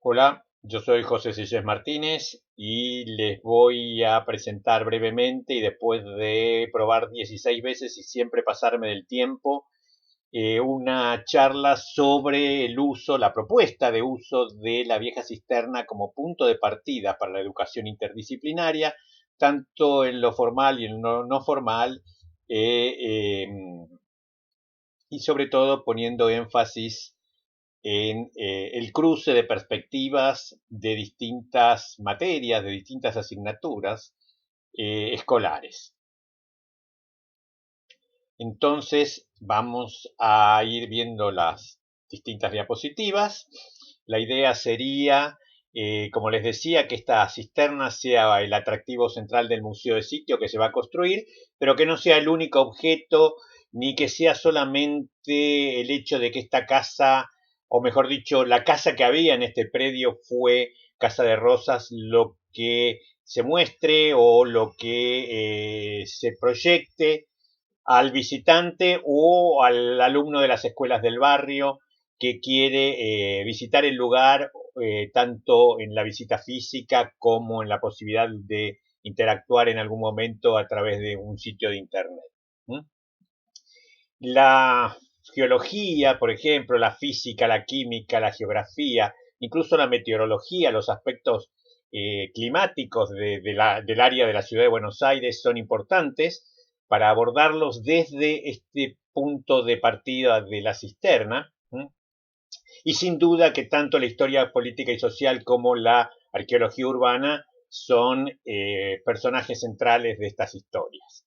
Hola, yo soy José Silles Martínez y les voy a presentar brevemente y después de probar 16 veces y siempre pasarme del tiempo, una charla sobre el uso, la propuesta de uso de la vieja cisterna como punto de partida para la educación interdisciplinaria, tanto en lo formal y en lo no formal, eh, eh, y sobre todo poniendo énfasis en el cruce de perspectivas de distintas materias, de distintas asignaturas escolares. Entonces vamos a ir viendo las distintas diapositivas. La idea sería, como les decía, que esta cisterna sea el atractivo central del museo de sitio que se va a construir, pero que no sea el único objeto, ni que sea solamente el hecho de que esta casa, o mejor dicho, la casa que había en este predio fue Casa de Rosas, lo que se muestre o lo que se proyecte al visitante o al alumno de las escuelas del barrio que quiere visitar el lugar, tanto en la visita física como en la posibilidad de interactuar en algún momento a través de un sitio de internet. ¿Mm? La geología, por ejemplo, la física, la química, la geografía, incluso la meteorología, los aspectos climáticos del área de la ciudad de Buenos Aires son importantes para abordarlos desde este punto de partida de la cisterna. Y sin duda que tanto la historia política y social como la arqueología urbana son personajes centrales de estas historias.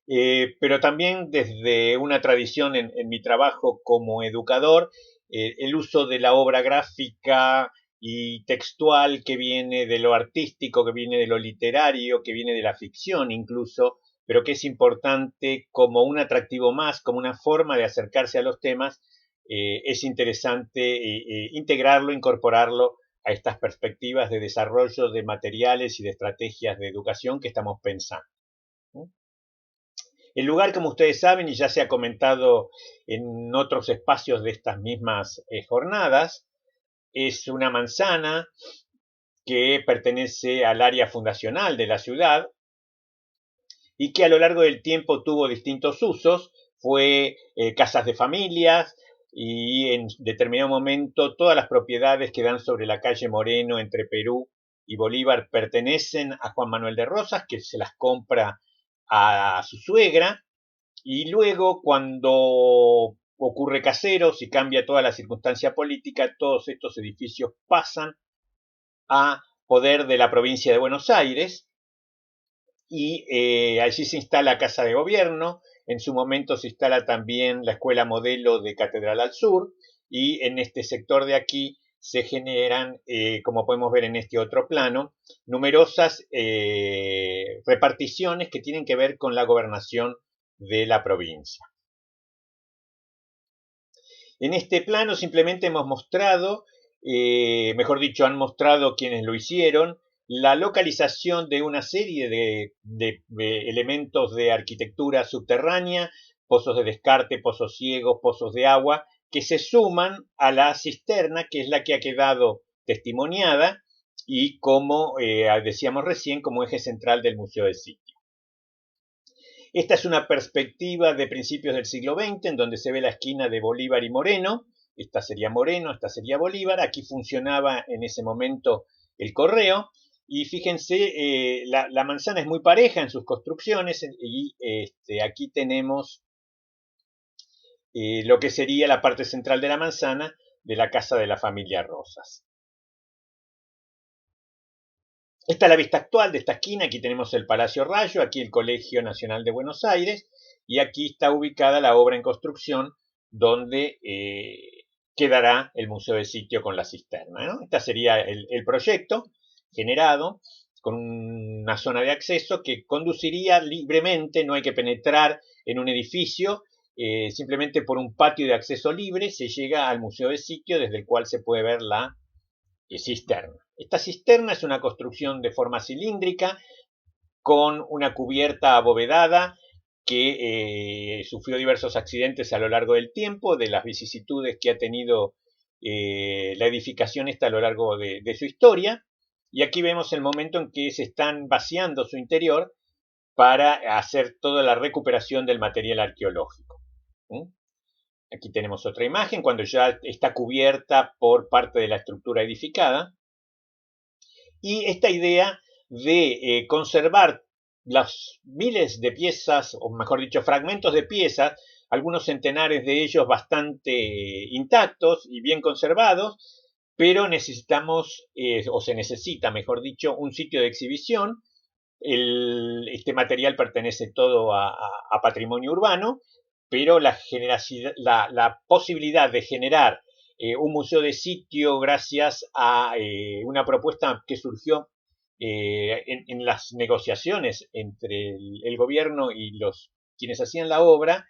Pero también desde una tradición en mi trabajo como educador, el uso de la obra gráfica y textual que viene de lo artístico, que viene de lo literario, que viene de la ficción incluso, pero que es importante como un atractivo más, como una forma de acercarse a los temas, es interesante integrarlo, incorporarlo a estas perspectivas de desarrollo de materiales y de estrategias de educación que estamos pensando. El lugar, como ustedes saben, y ya se ha comentado en otros espacios de estas mismas jornadas, es una manzana que pertenece al área fundacional de la ciudad y que a lo largo del tiempo tuvo distintos usos. Fue casas de familias y en determinado momento todas las propiedades que dan sobre la calle Moreno entre Perú y Bolívar pertenecen a Juan Manuel de Rosas, que se las compra a su suegra. Y luego, cuando ocurre Caseros y cambia toda la circunstancia política, todos estos edificios pasan a poder de la provincia de Buenos Aires y allí se instala Casa de Gobierno. En su momento se instala también la Escuela Modelo de Catedral al Sur y en este sector de aquí se generan, como podemos ver en este otro plano, numerosas reparticiones que tienen que ver con la gobernación de la provincia. En este plano simplemente hemos mostrado, mejor dicho, han mostrado quienes lo hicieron, la localización de una serie de elementos de arquitectura subterránea, pozos de descarte, pozos ciegos, pozos de agua, que se suman a la cisterna, que es la que ha quedado testimoniada y como decíamos recién, como eje central del Museo del Sitio. Esta es una perspectiva de principios del siglo XX, en donde se ve la esquina de Bolívar y Moreno. Esta sería Moreno, esta sería Bolívar. Aquí funcionaba en ese momento el correo. Y fíjense, la manzana es muy pareja en sus construcciones y aquí tenemos lo que sería la parte central de la manzana de la casa de la familia Rosas. Esta es la vista actual de esta esquina. Aquí tenemos el Palacio Rayo, aquí el Colegio Nacional de Buenos Aires y aquí está ubicada la obra en construcción donde quedará el Museo del Sitio con la cisterna, ¿no? Este sería el proyecto generado con una zona de acceso que conduciría libremente, no hay que penetrar en un edificio, simplemente por un patio de acceso libre se llega al Museo del Sitio desde el cual se puede ver la cisterna. Esta cisterna es una construcción de forma cilíndrica con una cubierta abovedada que sufrió diversos accidentes a lo largo del tiempo, de las vicisitudes que ha tenido la edificación esta a lo largo de su historia. Y aquí vemos el momento en que se están vaciando su interior para hacer toda la recuperación del material arqueológico. Aquí tenemos otra imagen cuando ya está cubierta por parte de la estructura edificada. Y esta idea de conservar las miles de piezas, o mejor dicho, fragmentos de piezas, algunos centenares de ellos bastante intactos y bien conservados, pero necesitamos, o se necesita, mejor dicho, un sitio de exhibición. Este material pertenece todo a patrimonio urbano, pero la posibilidad de generar un museo de sitio gracias a una propuesta que surgió en las negociaciones entre el gobierno y quienes hacían la obra,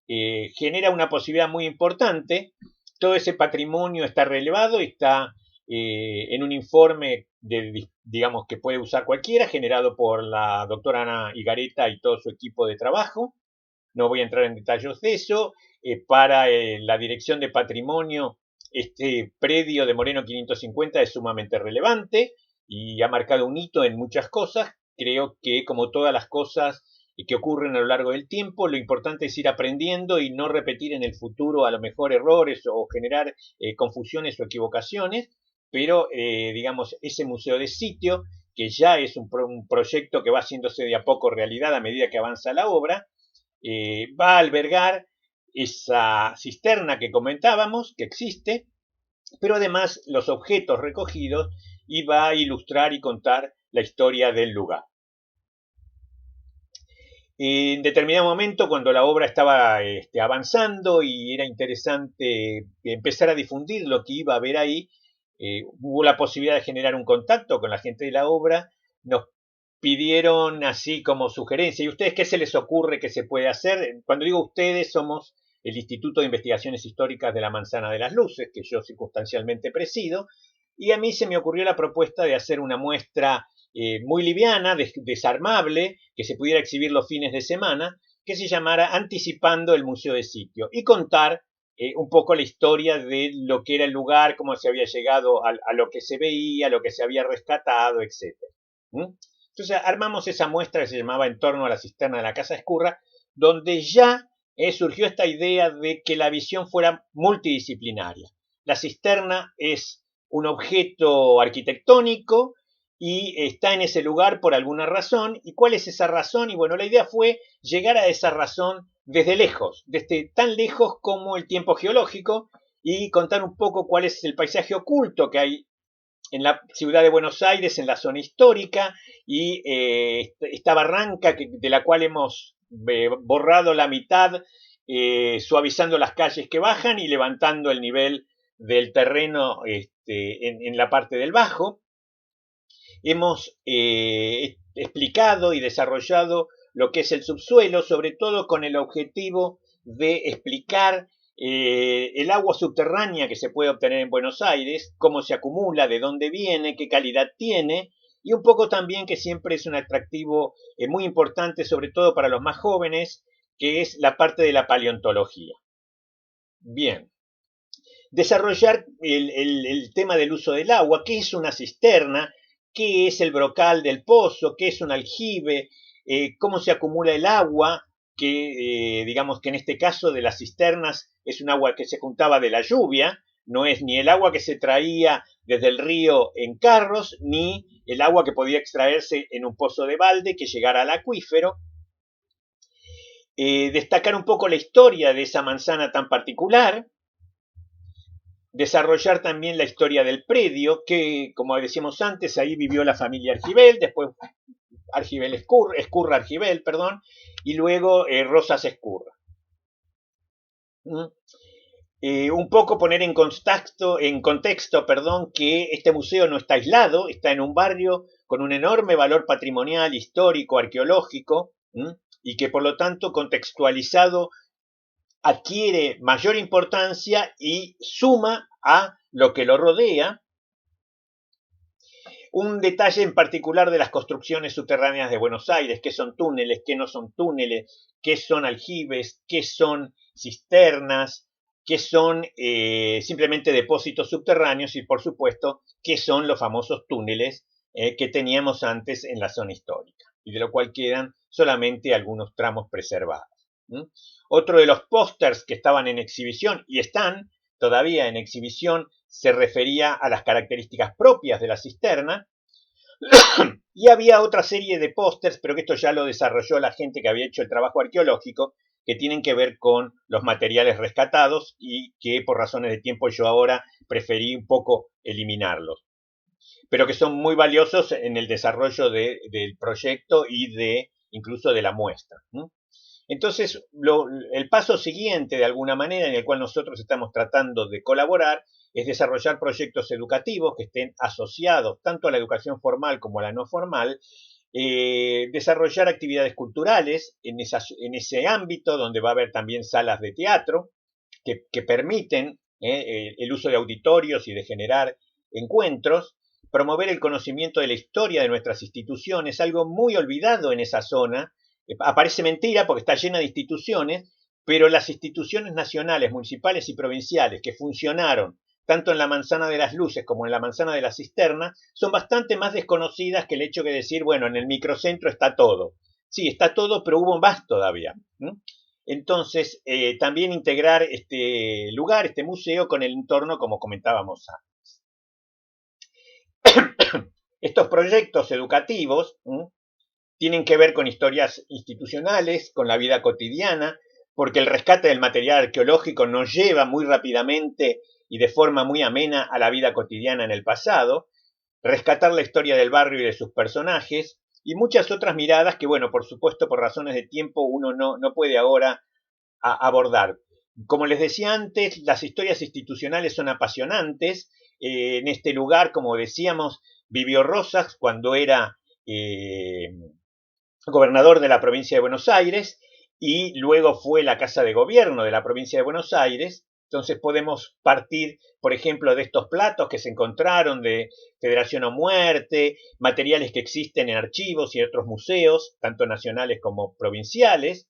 genera una posibilidad muy importante. Todo ese patrimonio está relevado, está en un informe digamos que puede usar cualquiera, generado por la doctora Ana Higareta y todo su equipo de trabajo. No voy a entrar en detalles de eso. Para la Dirección de Patrimonio, este predio de Moreno 550 es sumamente relevante y ha marcado un hito en muchas cosas. Creo que, como todas las cosas que ocurren a lo largo del tiempo, lo importante es ir aprendiendo y no repetir en el futuro a lo mejor errores o generar confusiones o equivocaciones, pero digamos, ese museo de sitio, que ya es un proyecto que va haciéndose de a poco realidad a medida que avanza la obra, va a albergar esa cisterna que comentábamos, que existe, pero además los objetos recogidos, y va a ilustrar y contar la historia del lugar. En determinado momento, cuando la obra estaba avanzando y era interesante empezar a difundir lo que iba a haber ahí, hubo la posibilidad de generar un contacto con la gente de la obra. Nos pidieron así como sugerencia: ¿y ustedes qué se les ocurre que se puede hacer? Cuando digo ustedes, somos el Instituto de Investigaciones Históricas de la Manzana de las Luces, que yo circunstancialmente presido, y a mí se me ocurrió la propuesta de hacer una muestra muy liviana, desarmable, que se pudiera exhibir los fines de semana, que se llamara Anticipando el Museo de Sitio, y contar un poco la historia de lo que era el lugar, cómo se había llegado a lo que se veía, a lo que se había rescatado, etc. Entonces armamos esa muestra que se llamaba En torno a la cisterna de la Casa Ezcurra, donde ya surgió esta idea de que la visión fuera multidisciplinaria. La cisterna es un objeto arquitectónico y está en ese lugar por alguna razón. ¿Y cuál es esa razón? Y bueno, la idea fue llegar a esa razón desde lejos, desde tan lejos como el tiempo geológico, y contar un poco cuál es el paisaje oculto que hay en la ciudad de Buenos Aires, en la zona histórica, y esta barranca de la cual hemos borrado la mitad, suavizando las calles que bajan y levantando el nivel del terreno en la parte del bajo. Hemos explicado y desarrollado lo que es el subsuelo, sobre todo con el objetivo de explicar el agua subterránea que se puede obtener en Buenos Aires, cómo se acumula, de dónde viene, qué calidad tiene, y un poco también que siempre es un atractivo muy importante, sobre todo para los más jóvenes, que es la parte de la paleontología. Bien. Desarrollar el tema del uso del agua, qué es una cisterna, qué es el brocal del pozo, qué es un aljibe, cómo se acumula el agua, que digamos que en este caso de las cisternas es un agua que se juntaba de la lluvia, no es ni el agua que se traía desde el río en carros, ni el agua que podía extraerse en un pozo de balde que llegara al acuífero. Destacar un poco la historia de esa manzana tan particular. Desarrollar también la historia del predio, que, como decíamos antes, ahí vivió la familia Argibel, después Ezcurra Argibel, perdón, y luego Rosas Ezcurra. Un poco poner en contexto, que este museo no está aislado, está en un barrio con un enorme valor patrimonial, histórico, arqueológico, y que por lo tanto contextualizado adquiere mayor importancia y suma a lo que lo rodea. Un detalle en particular de las construcciones subterráneas de Buenos Aires: qué son túneles, qué no son túneles, qué son aljibes, qué son cisternas, que son simplemente depósitos subterráneos y, por supuesto, que son los famosos túneles que teníamos antes en la zona histórica y de lo cual quedan solamente algunos tramos preservados. Otro de los pósters que estaban en exhibición y están todavía en exhibición se refería a las características propias de la cisterna. Y había otra serie de pósters, pero que esto ya lo desarrolló la gente que había hecho el trabajo arqueológico, que tienen que ver con los materiales rescatados y que por razones de tiempo yo ahora preferí un poco eliminarlos, pero que son muy valiosos en el desarrollo del proyecto y incluso de la muestra. Entonces, el paso siguiente, de alguna manera, en el cual nosotros estamos tratando de colaborar, es desarrollar proyectos educativos que estén asociados tanto a la educación formal como a la no formal, desarrollar actividades culturales en ese ámbito, donde va a haber también salas de teatro que permiten el uso de auditorios y de generar encuentros, promover el conocimiento de la historia de nuestras instituciones, algo muy olvidado en esa zona. Aparece mentira porque está llena de instituciones, pero las instituciones nacionales, municipales y provinciales que funcionaron tanto en la Manzana de las Luces como en la Manzana de la Cisterna son bastante más desconocidas que el hecho de decir, bueno, en el microcentro está todo. Sí, está todo, pero hubo más todavía. Entonces, también integrar este lugar, este museo, con el entorno, como comentábamos antes. Estos proyectos educativos tienen que ver con historias institucionales, con la vida cotidiana, porque el rescate del material arqueológico nos lleva muy rápidamente y de forma muy amena a la vida cotidiana en el pasado, rescatar la historia del barrio y de sus personajes, y muchas otras miradas que, bueno, por supuesto, por razones de tiempo uno no puede ahora abordar. Como les decía antes, las historias institucionales son apasionantes. En este lugar, como decíamos, vivió Rosas cuando era gobernador de la provincia de Buenos Aires y luego fue la Casa de Gobierno de la provincia de Buenos Aires. Entonces podemos partir, por ejemplo, de estos platos que se encontraron de Federación o Muerte, materiales que existen en archivos y en otros museos, tanto nacionales como provinciales,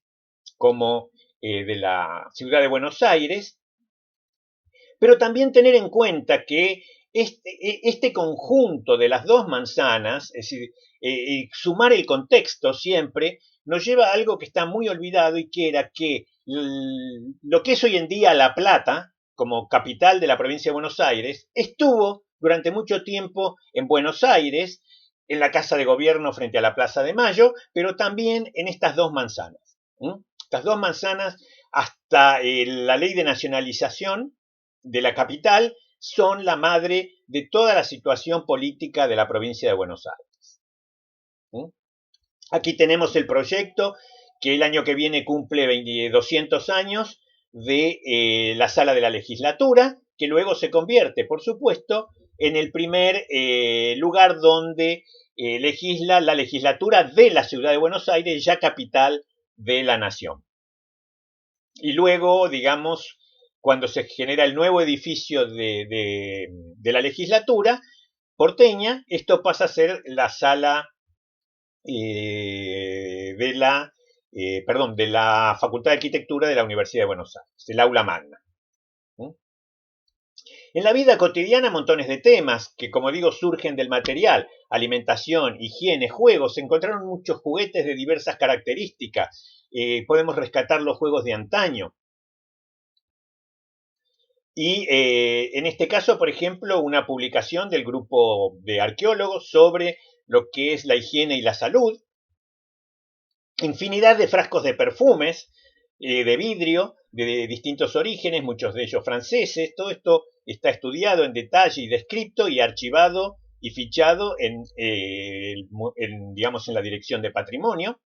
como de la ciudad de Buenos Aires, pero también tener en cuenta que este conjunto de las dos manzanas, es decir, sumar el contexto siempre, nos lleva a algo que está muy olvidado y que era que lo que es hoy en día La Plata, como capital de la provincia de Buenos Aires, estuvo durante mucho tiempo en Buenos Aires, en la Casa de Gobierno frente a la Plaza de Mayo, pero también en estas dos manzanas. Estas dos manzanas, hasta la ley de nacionalización de la capital, son la madre de toda la situación política de la provincia de Buenos Aires. Aquí tenemos el proyecto que el año que viene cumple 200 años de la sala de la legislatura, que luego se convierte, por supuesto, en el primer lugar donde legisla la legislatura de la ciudad de Buenos Aires, ya capital de la nación. Y luego, digamos, cuando se genera el nuevo edificio de la legislatura porteña, esto pasa a ser la sala de la Facultad de Arquitectura de la Universidad de Buenos Aires, el aula magna. En la vida cotidiana, montones de temas que, como digo, surgen del material: alimentación, higiene, juegos. Se encontraron muchos juguetes de diversas características. Podemos rescatar los juegos de antaño. Y en este caso, por ejemplo, una publicación del grupo de arqueólogos sobre lo que es la higiene y la salud. Infinidad de frascos de perfumes, de vidrio, de distintos orígenes, muchos de ellos franceses. Todo esto está estudiado en detalle y descrito y archivado y fichado digamos, en la Dirección de Patrimonio,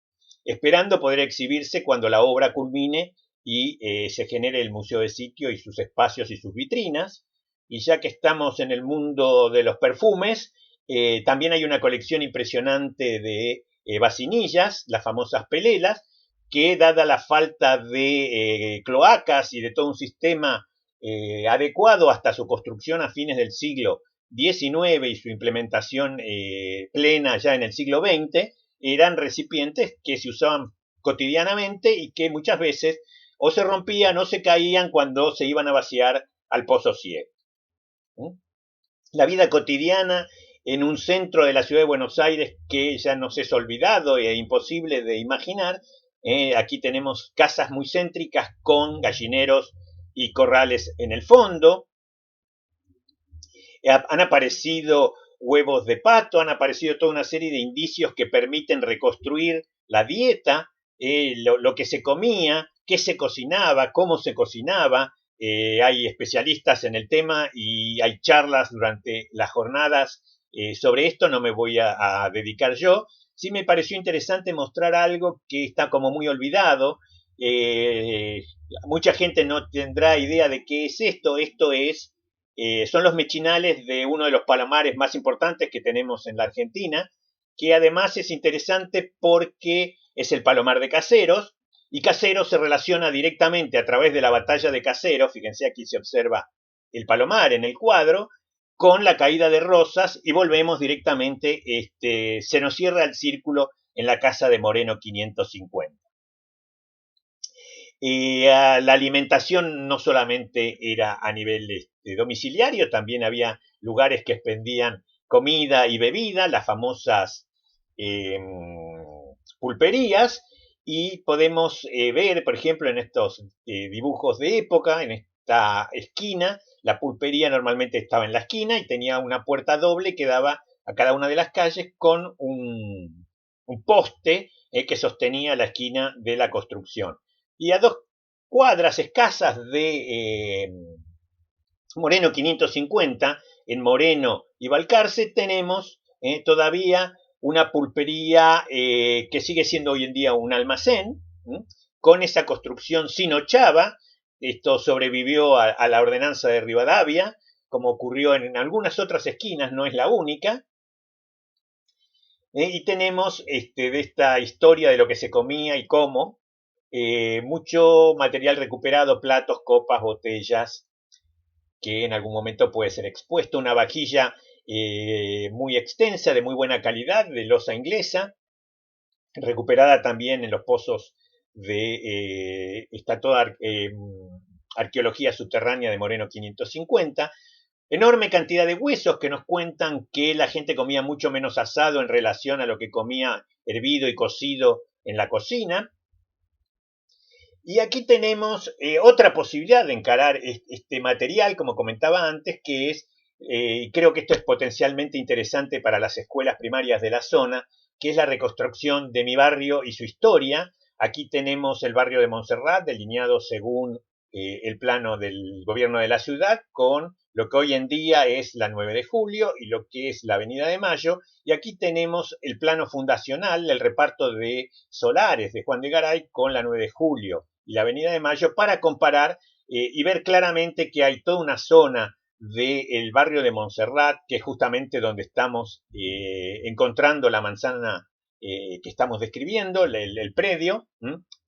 esperando poder exhibirse cuando la obra culmine y se genere el museo de sitio y sus espacios y sus vitrinas. Y ya que estamos en el mundo de los perfumes, también hay una colección impresionante de vacinillas, las famosas pelelas, que dada la falta de cloacas y de todo un sistema adecuado hasta su construcción a fines del siglo XIX y su implementación plena ya en el siglo XX, eran recipientes que se usaban cotidianamente y que muchas veces o se rompían o se caían cuando se iban a vaciar al Pozo Ciego. La vida cotidiana en un centro de la ciudad de Buenos Aires que ya nos es olvidado e imposible de imaginar. Aquí tenemos casas muy céntricas con gallineros y corrales en el fondo. Han aparecido huevos de pato, han aparecido toda una serie de indicios que permiten reconstruir la dieta, lo que se comía, qué se cocinaba, cómo se cocinaba. Hay especialistas en el tema y hay charlas durante las jornadas sobre esto. No me voy a dedicar yo. Sí me pareció interesante mostrar algo que está como muy olvidado. Mucha gente no tendrá idea de qué es esto. Esto es son los mechinales de uno de los palomares más importantes que tenemos en la Argentina, que además es interesante porque es el palomar de Caseros, y Caseros se relaciona directamente a través de la batalla de Caseros. Fíjense, aquí se observa el palomar en el cuadro, con la caída de Rosas, y volvemos directamente, se nos cierra el círculo en la casa de Moreno 550. La alimentación no solamente era a nivel domiciliario, también había lugares que expendían comida y bebida, las famosas pulperías, y podemos ver, por ejemplo, en estos dibujos de época, en esta esquina, la pulpería normalmente estaba en la esquina y tenía una puerta doble que daba a cada una de las calles con un poste que sostenía la esquina de la construcción. Y a 2 cuadras escasas de Moreno 550, en Moreno y Balcarce, tenemos todavía una pulpería que sigue siendo hoy en día un almacén, con esa construcción sin ochava. Esto sobrevivió a la ordenanza de Rivadavia, como ocurrió en algunas otras esquinas, no es la única. Y tenemos de esta historia de lo que se comía y cómo, mucho material recuperado, platos, copas, botellas, que en algún momento puede ser expuesto, una vajilla muy extensa, de muy buena calidad, de loza inglesa, recuperada también en los pozos de está toda arqueología subterránea de Moreno 550. Enorme cantidad de huesos que nos cuentan que la gente comía mucho menos asado en relación a lo que comía hervido y cocido en la cocina. Y aquí tenemos otra posibilidad de encarar este material, como comentaba antes, que es, creo que esto es potencialmente interesante para las escuelas primarias de la zona, que es la reconstrucción de mi barrio y su historia. Aquí tenemos el barrio de Montserrat, delineado según el plano del gobierno de la ciudad, con lo que hoy en día es la 9 de julio y lo que es la Avenida de Mayo. Y aquí tenemos el plano fundacional, el reparto de solares de Juan de Garay con la 9 de julio y la Avenida de Mayo, para comparar y ver claramente que hay toda una zona del barrio de Montserrat, que es justamente donde estamos encontrando la manzana que estamos describiendo, el predio,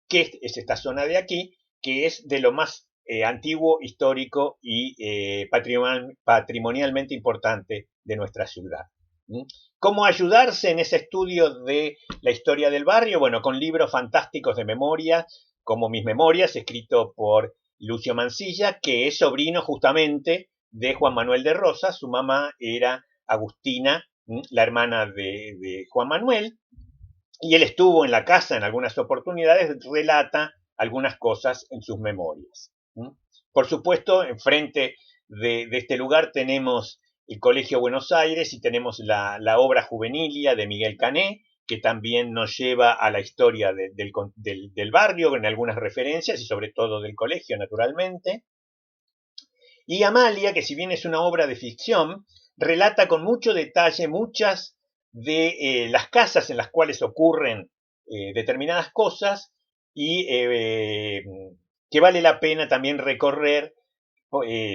que es esta zona de aquí, que es de lo más antiguo, histórico y patrimonialmente importante de nuestra ciudad. ¿Cómo ayudarse en ese estudio de la historia del barrio? Bueno, con libros fantásticos de memoria, como Mis Memorias, escrito por Lucio Mansilla, que es sobrino justamente de Juan Manuel de Rosas. Su mamá era Agustina, la hermana de Juan Manuel, y él estuvo en la casa en algunas oportunidades, relata algunas cosas en sus memorias. Por supuesto, enfrente de este lugar tenemos el Colegio Buenos Aires y tenemos la obra juvenilia de Miguel Cané, que también nos lleva a la historia del barrio, en algunas referencias y sobre todo del colegio, naturalmente. Y Amalia, que si bien es una obra de ficción, relata con mucho detalle muchas de las casas en las cuales ocurren determinadas cosas, y que vale la pena también recorrer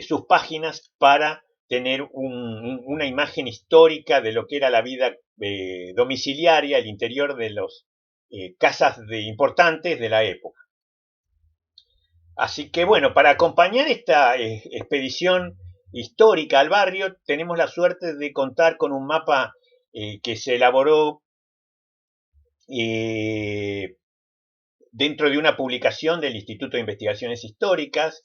sus páginas para tener una imagen histórica de lo que era la vida domiciliaria, el interior de las casas importantes de la época. Así que bueno, para acompañar esta expedición histórica al barrio, tenemos la suerte de contar con un mapa que se elaboró dentro de una publicación del Instituto de Investigaciones Históricas,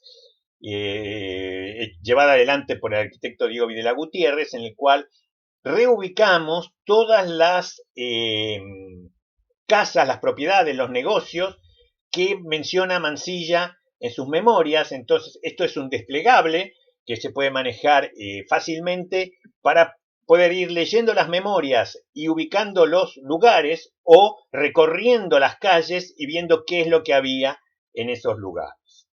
llevada adelante por el arquitecto Diego Videla Gutiérrez, en el cual reubicamos todas las casas, las propiedades, los negocios que menciona Mansilla en sus memorias. Entonces, esto es un desplegable que se puede manejar fácilmente para poder ir leyendo las memorias y ubicando los lugares o recorriendo las calles y viendo qué es lo que había en esos lugares.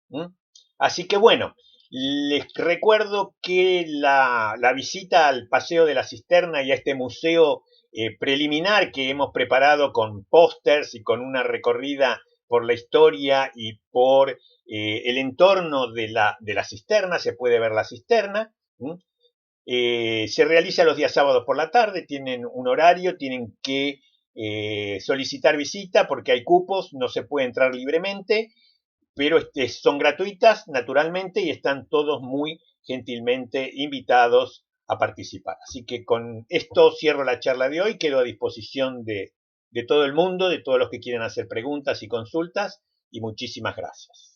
Así que bueno, les recuerdo que la visita al Paseo de la Cisterna y a este museo preliminar que hemos preparado con pósters y con una recorrida por la historia y por el entorno de la cisterna, se puede ver la cisterna. Se realiza los días sábados por la tarde, tienen un horario, tienen que solicitar visita porque hay cupos, no se puede entrar libremente, pero son gratuitas naturalmente y están todos muy gentilmente invitados a participar. Así que con esto cierro la charla de hoy, quedo a disposición de todo el mundo, de todos los que quieren hacer preguntas y consultas, y muchísimas gracias.